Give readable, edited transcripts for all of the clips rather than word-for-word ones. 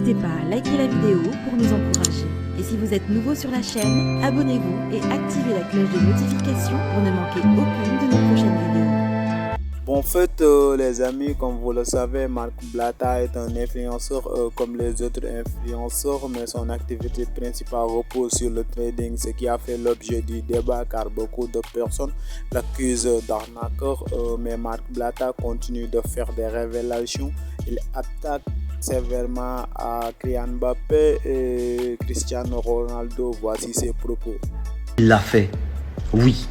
N'hésitez pas à liker la vidéo pour nous encourager. Et si vous êtes nouveau sur la chaîne, abonnez-vous et activez la cloche de notification pour ne manquer aucune de nos prochaines vidéos. Bon, en fait, les amis, comme vous le savez, Marc Blatta est un influenceur comme les autres influenceurs, mais son activité principale repose sur le trading, ce qui a fait l'objet du débat car beaucoup de personnes l'accusent d'arnaqueur. Mais Marc Blatta continue de faire des révélations. Il attaque sévèrement à Kylian Mbappé et Cristiano Ronaldo. Voici ses propos. Il l'a fait, oui.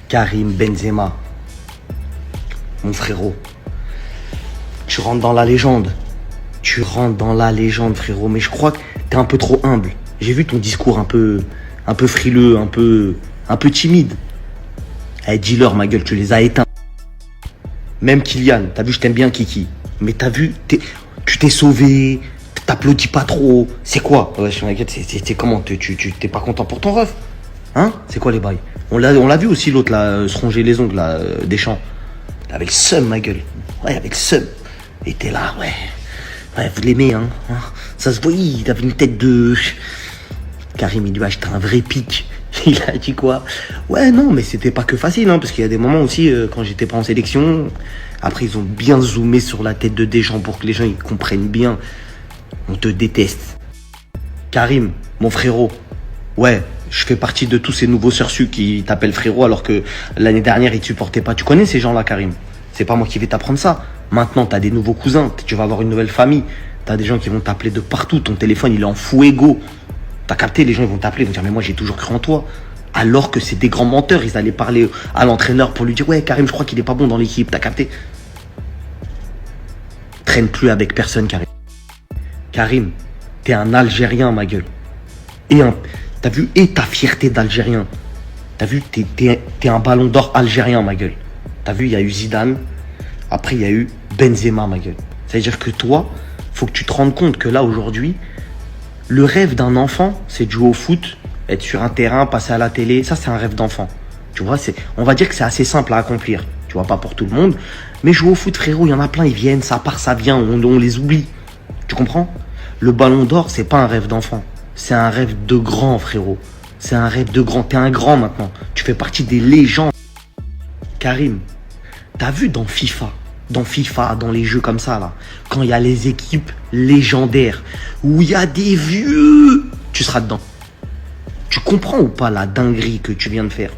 Karim Benzema, mon frérot, tu rentres dans la légende. Tu rentres dans la légende, frérot. Mais je crois que t'es un peu trop humble. J'ai vu ton discours un peu frileux, un peu timide. Eh, dis-leur, ma gueule, tu les as éteints. Même Kylian, t'as vu, je t'aime bien, Kiki. Mais t'as vu, tu t'es sauvé, t'applaudis pas trop. C'est quoi? Ouais, c'est comment? T'es pas content pour ton ref? Hein? C'est quoi les bails? On l'a vu aussi, l'autre, là, se ronger les ongles, là, Deschamps. Avec le seum, ma gueule. Ouais, avec le seum. Et t'es là, ouais. Ouais, vous l'aimez, hein. Ça se voyait, il avait une tête de... Karim, il lui a acheté un vrai pic. Il a dit quoi? Ouais, non, mais c'était pas que facile, hein, parce qu'il y a des moments aussi, quand j'étais pas en sélection, après, ils ont bien zoomé sur la tête de Deschamps pour que les gens, ils comprennent bien. On te déteste. Karim, mon frérot. Ouais, je fais partie de tous ces nouveaux sursus qui t'appellent frérot alors que l'année dernière, ils te supportaient pas. Tu connais ces gens-là, Karim? C'est pas moi qui vais t'apprendre ça. Maintenant, t'as des nouveaux cousins, tu vas avoir une nouvelle famille. T'as des gens qui vont t'appeler de partout. Ton téléphone, il est en fuego. T'as capté, les gens, ils vont t'appeler, ils vont dire, mais moi, j'ai toujours cru en toi. Alors que c'est des grands menteurs. Ils allaient parler à l'entraîneur pour lui dire, ouais, Karim, je crois qu'il est pas bon dans l'équipe. T'as capté? Traîne plus avec personne, Karim. Karim, t'es un Algérien, ma gueule. T'as vu, et ta fierté d'Algérien. T'as vu, t'es un ballon d'or algérien, ma gueule. T'as vu, il y a eu Zidane. Après, il y a eu Benzema, ma gueule. Ça veut dire que toi, faut que tu te rendes compte que là, aujourd'hui, le rêve d'un enfant, c'est de jouer au foot, être sur un terrain, passer à la télé. Ça, c'est un rêve d'enfant. Tu vois, on va dire que c'est assez simple à accomplir. Tu vois, pas pour tout le monde. Mais jouer au foot, frérot, il y en a plein, ils viennent, ça part, ça vient, on les oublie. Tu comprends? Le ballon d'or, c'est pas un rêve d'enfant. C'est un rêve de grand, frérot. C'est un rêve de grand. T'es un grand maintenant. Tu fais partie des légendes. Karim, t'as vu dans FIFA, dans les jeux comme ça, là, quand il y a les équipes légendaires, où il y a des vieux, tu seras dedans. Tu comprends ou pas la dinguerie que tu viens de faire?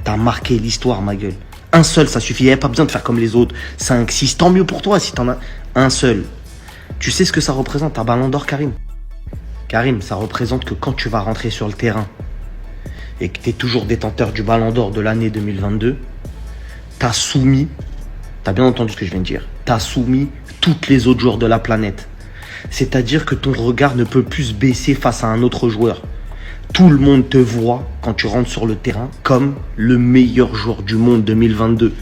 T'as marqué l'histoire, ma gueule. Un seul, ça suffit. Il n'y avait pas besoin de faire comme les autres. 5, 6, tant mieux pour toi si t'en as un seul. Tu sais ce que ça représente, un ballon d'or, Karim? Karim, ça représente que quand tu vas rentrer sur le terrain et que tu es toujours détenteur du ballon d'or de l'année 2022, t'as soumis, t'as bien entendu ce que je viens de dire, t'as soumis toutes les autres joueurs de la planète. C'est-à-dire que ton regard ne peut plus se baisser face à un autre joueur. Tout le monde te voit quand tu rentres sur le terrain comme le meilleur joueur du monde 2022.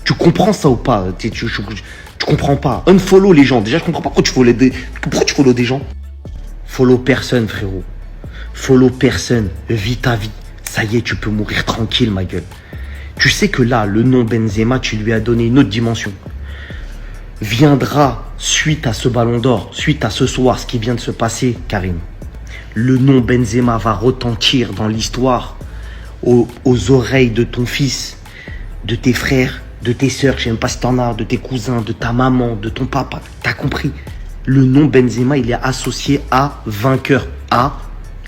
Tu comprends ça ou pas? Tu comprends pas. Unfollow les gens. Déjà, je comprends pas pourquoi tu follow des gens. Follow personne, frérot. Follow personne. Vis ta vie. Ça y est, tu peux mourir tranquille, ma gueule. Tu sais que là, le nom Benzema, tu lui as donné une autre dimension. Viendra, suite à ce ballon d'or, suite à ce soir, ce qui vient de se passer, Karim. Le nom Benzema va retentir dans l'histoire aux oreilles de ton fils, de tes frères, de tes sœurs, je sais même pas si t'en as, de tes cousins, de ta maman, de ton papa. T'as compris? Le nom Benzema, il est associé à vainqueur.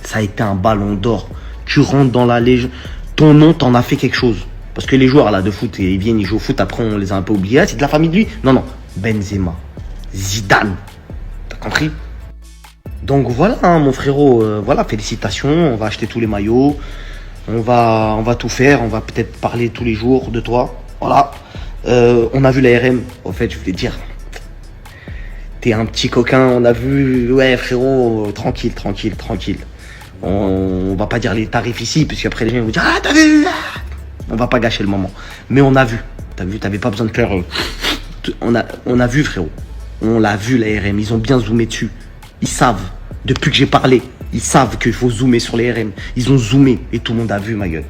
Ça a été un ballon d'or. Tu rentres dans la légende. Ton nom, t'en as fait quelque chose. Parce que les joueurs là de foot, ils viennent, ils jouent au foot, après on les a un peu oubliés. Ah, c'est de la famille de lui. Non. Benzema. Zidane. T'as compris? Donc voilà, hein, mon frérot. Voilà, félicitations. On va acheter tous les maillots. On va tout faire. On va peut-être parler tous les jours de toi. Voilà. On a vu la RM. En fait, je voulais dire... T'es un petit coquin, on a vu, ouais frérot, tranquille. On va pas dire les tarifs ici, parce qu'après les gens vont dire, ah t'as vu, on va pas gâcher le moment. Mais on a vu, t'as vu, t'avais pas besoin de faire, on a vu frérot, on l'a vu la RM, ils ont bien zoomé dessus. Ils savent, depuis que j'ai parlé, ils savent qu'il faut zoomer sur les RM. Ils ont zoomé et tout le monde a vu ma gueule.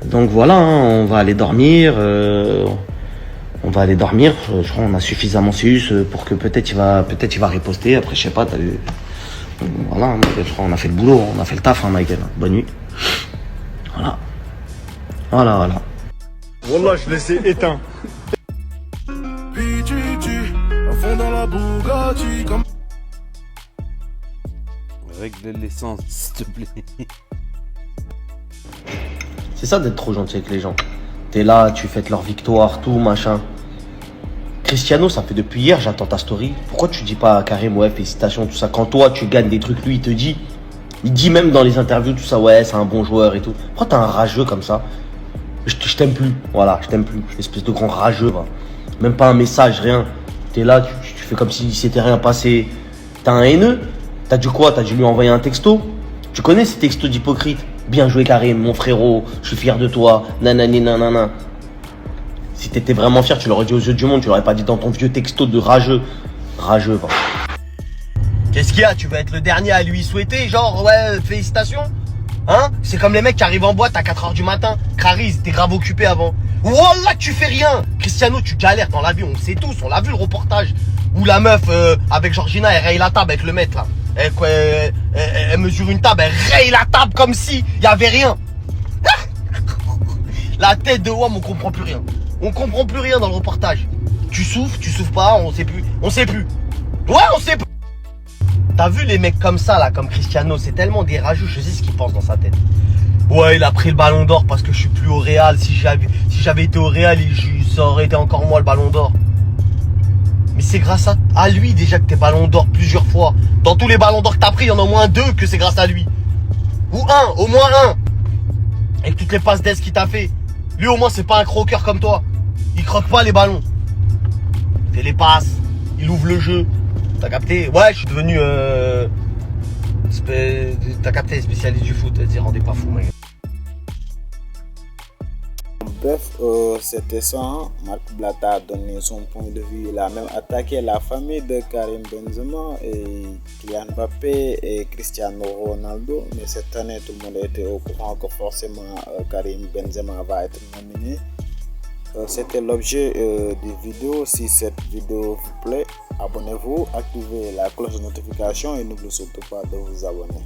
Donc voilà, hein, on va aller dormir. On va aller dormir. Je crois qu'on a suffisamment Céus pour que peut-être il va riposter. Après, je sais pas, t'as vu. Voilà, hein, je crois qu'on a fait le boulot, on a fait le taf, hein, Michael. Bonne nuit. Voilà. Voilà. Wallah, je laissais éteint. Règle l'essence, s'il te plaît. C'est ça d'être trop gentil avec les gens. T'es là, tu fêtes leur victoire, tout, machin. Cristiano, ça fait depuis hier, j'attends ta story. Pourquoi tu dis pas à Karim, ouais, félicitations, tout ça. Quand toi, tu gagnes des trucs, lui, il dit même dans les interviews, tout ça, ouais, c'est un bon joueur et tout. Pourquoi t'es un rageux comme ça? Je t'aime plus, voilà, je t'aime plus. Espèce de grand rageux, va. Même pas un message, rien. T'es là, tu fais comme si s'était rien passé. T'as un haineux? T'as dû quoi? T'as dû lui envoyer un texto? Tu connais ces textos d'hypocrite? Bien joué Karim, mon frérot, je suis fier de toi, nanani nanana. Si t'étais vraiment fier, tu l'aurais dit aux yeux du monde, tu l'aurais pas dit dans ton vieux texto de rageux. Rageux, va. Qu'est-ce qu'il y a? Tu vas être le dernier à lui souhaiter, genre, ouais, félicitations? Hein? C'est comme les mecs qui arrivent en boîte à 4h du matin. Crariz, t'es grave occupé avant. Wallah, tu fais rien. Cristiano, tu galères dans la vie, on le sait tous, on l'a vu le reportage. Où la meuf, avec Georgina, elle raye la table avec le mec là. Elle mesure une table, elle raye la table comme si y avait rien. La tête de Wam, on comprend plus rien. On comprend plus rien dans le reportage. Tu souffres pas, on sait plus. On sait plus. Ouais, on sait plus. T'as vu les mecs comme ça là, comme Cristiano, c'est tellement des rageux, je sais ce qu'il pense dans sa tête. Ouais, il a pris le ballon d'or parce que je suis plus au Real. Si j'avais été au Real, ça aurait été encore moi le ballon d'or. Mais c'est grâce à lui déjà que t'es ballon d'or plusieurs fois. Dans tous les ballons d'or que t'as pris, il y en a au moins 2 que c'est grâce à lui. Ou au moins un. Avec toutes les passes d'aise qu'il t'a fait. Lui au moins c'est pas un croqueur comme toi. Il croque pas les ballons. Il fait les passes. Il ouvre le jeu. T'as capté? Ouais, je suis devenu t'as capté, spécialiste du foot. Vas-y, rendez pas fou, mec. Bref, c'était ça. Hein. Marc Blatter a donné son point de vue. Il a même attaqué la famille de Karim Benzema et Kylian Mbappé et Cristiano Ronaldo. Mais cette année, tout le monde était au courant que forcément Karim Benzema va être nominé. C'était l'objet des vidéos. Si cette vidéo vous plaît, abonnez-vous, activez la cloche de notification et n'oubliez surtout pas de vous abonner.